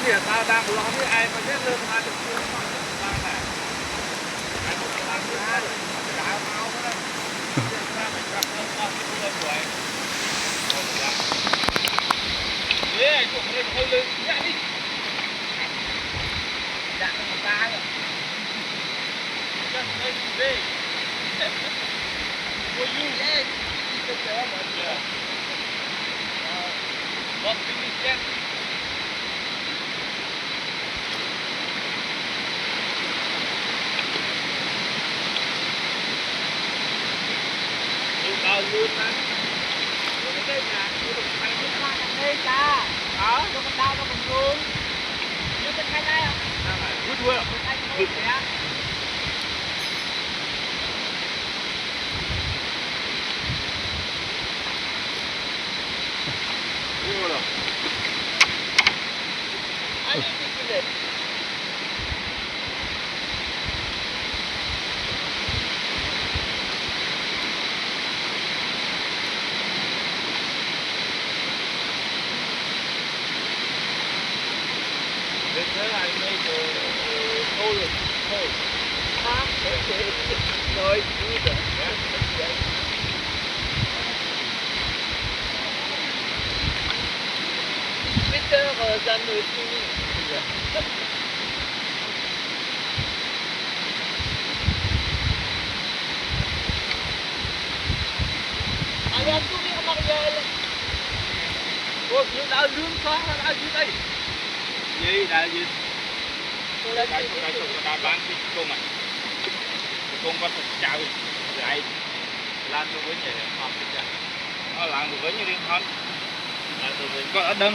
Kìa tao đang lo với ai mà biết lương 20 triệu mà đang này. Ai một làm thứ hai rồi. Đá máu đó. Ra phải gặp nó con lên rồi. Ê, cũng lên hơi lên nhá đi. Dạ nó một ta rồi. Just like today. For you, yes. Yeah. Not finished yet. Tao luôn á. Rồi cái nhà của mình phải đi qua đằng đây cha. Đó, cho con đau cho mình luôn. Như bên khai đây không? Đang này, good work. Good work. Vô rồi. Anh đi tìm cái gì? Thế là anh đây thôi rồi, thôi. Rồi, đi rồi. Twitter dân người suy Ayan, tumi ang Mariel. Ủa, nhưng đã lương xóa là đã gì đây? Gì, đã gì? Cái đã bán cái cung à? Cái cung có thật chào lại làm được với nhỉ? Làm được với như riêng hơn. Làm được với có ở đơn